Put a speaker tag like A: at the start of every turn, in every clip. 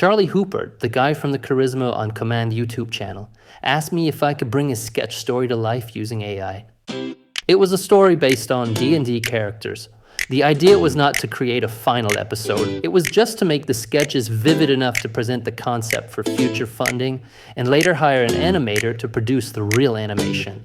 A: Charlie Houpert, the guy from the Charisma on Command YouTube channel, asked me if I could bring his sketch story to life using AI. It was a story based on D&D characters. The idea was not to create a final episode, it was just to make the sketches vivid enough to present the concept for future funding, and later hire an animator to produce the real animation.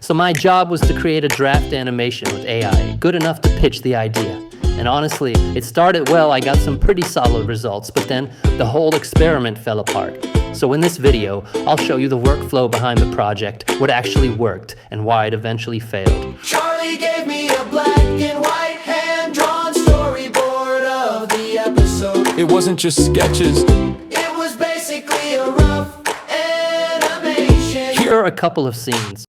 A: So my job was to create a draft animation with AI, good enough to pitch the idea. And honestly, it started well, I got some pretty solid results, but then the whole experiment fell apart. So in this video, I'll show you the workflow behind the project, what actually worked, and why it eventually failed.
B: Charlie gave me a black and white hand-drawn storyboard of the episode.
C: It wasn't just sketches.
B: It was basically a rough animation.
A: Here are a couple of scenes.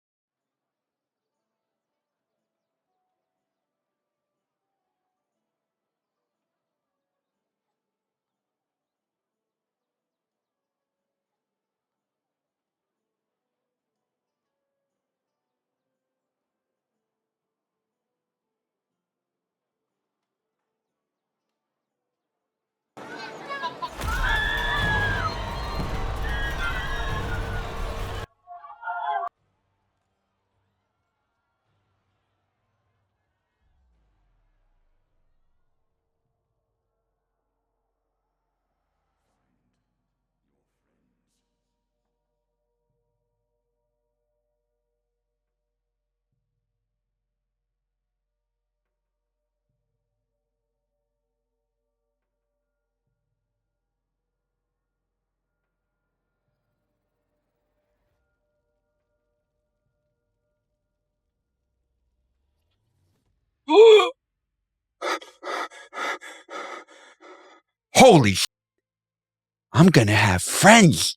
D: Holy sh**! I'm gonna have friends!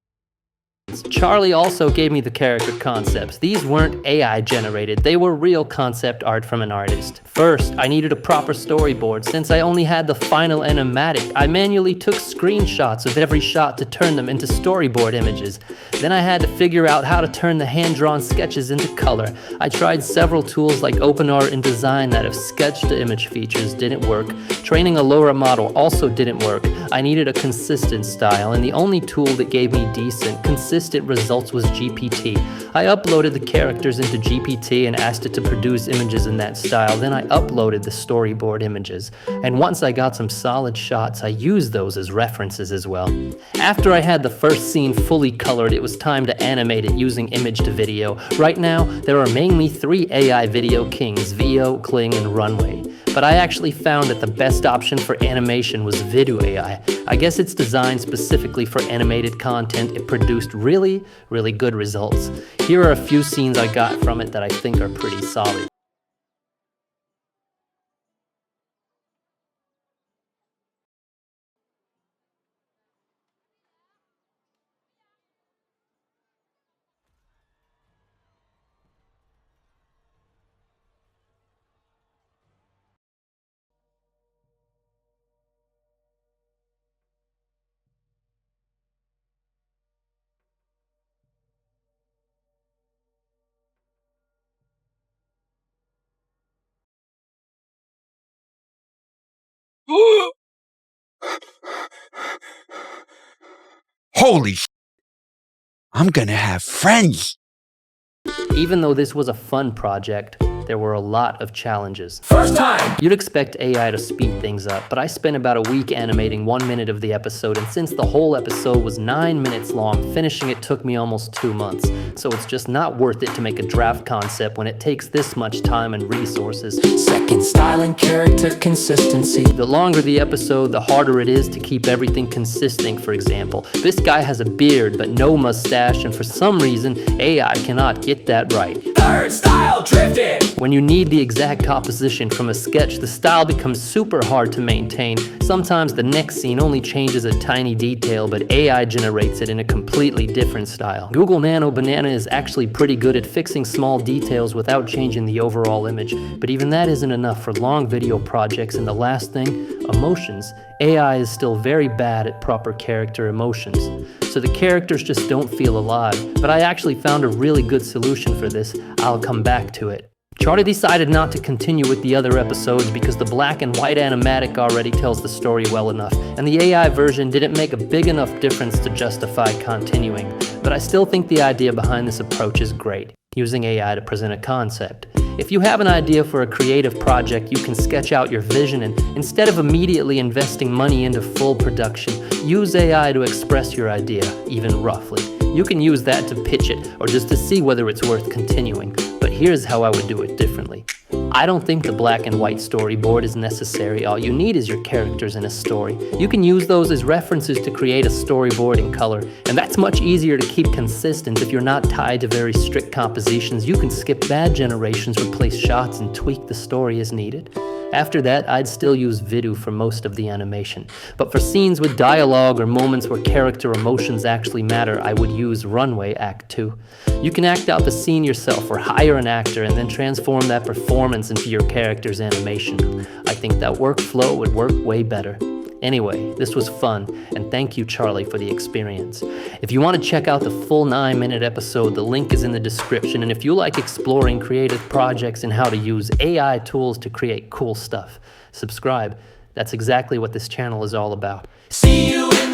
A: Charlie also gave me the character concepts. These weren't AI generated, they were real concept art from an artist. First, I needed a proper storyboard. Since I only had the final animatic, I manually took screenshots of every shot to turn them into storyboard images. Then I had to figure out how to turn the hand-drawn sketches into color. I tried several tools like OpenArt and Design that have sketch-to-image features didn't work. Training a LoRa model also didn't work. I needed a consistent style, and the only tool that gave me decent, consistent results was GPT. I uploaded the characters into GPT and asked it to produce images in that style. Then I uploaded the storyboard images. And once I got some solid shots, I used those as references as well. After I had the first scene fully colored, it was time to animate it using image to video. Right now, there are mainly 3 AI video kings, Veo, Kling, and Runway. But I actually found that the best option for animation was Video AI. I guess it's designed specifically for animated content. It produced really good results. Here are a few scenes I got from it that I think are pretty solid.
D: Holy sh**! I'm gonna have friends!
A: Even though this was a fun project, there were a lot of challenges.
B: First time!
A: You'd expect AI to speed things up, but I spent about a week animating 1 minute of the episode, and since the whole episode was 9 minutes long, finishing it took me almost 2 months. So it's just not worth it to make a draft concept when it takes this much time and resources.
B: Second, style and character consistency.
A: The longer the episode, the harder it is to keep everything consistent. For example, this guy has a beard but no mustache, and for some reason, AI cannot get that right.
B: Third, style drifted.
A: When you need the exact composition from a sketch, the style becomes super hard to maintain. Sometimes the next scene only changes a tiny detail, but AI generates it in a completely different style. Google Nano Banana is actually pretty good at fixing small details without changing the overall image, but even that isn't enough for long video projects. And the last thing, emotions. AI is still very bad at proper character emotions, so the characters just don't feel alive. But I actually found a really good solution for this. I'll come back to it. Charlie decided not to continue with the other episodes because the black and white animatic already tells the story well enough, and the AI version didn't make a big enough difference to justify continuing. But I still think the idea behind this approach is great, using AI to present a concept. If you have an idea for a creative project, you can sketch out your vision and, instead of immediately investing money into full production, use AI to express your idea, even roughly. You can use that to pitch it, or just to see whether it's worth continuing. But here's how I would do it differently. I don't think the black and white storyboard is necessary. All you need is your characters in a story. You can use those as references to create a storyboard in color, and that's much easier to keep consistent if you're not tied to very strict compositions. You can skip bad generations, replace shots, and tweak the story as needed. After that, I'd still use Vidu for most of the animation. But for scenes with dialogue or moments where character emotions actually matter, I would use Runway Act 2. You can act out the scene yourself or hire an actor and then transform that performance into your character's animation. I think that workflow would work way better. Anyway, this was fun, and thank you, Charlie, for the experience. If you want to check out the full 9-minute episode, the link is in the description, and if you like exploring creative projects and how to use AI tools to create cool stuff, subscribe. That's exactly what this channel is all about.
B: See you in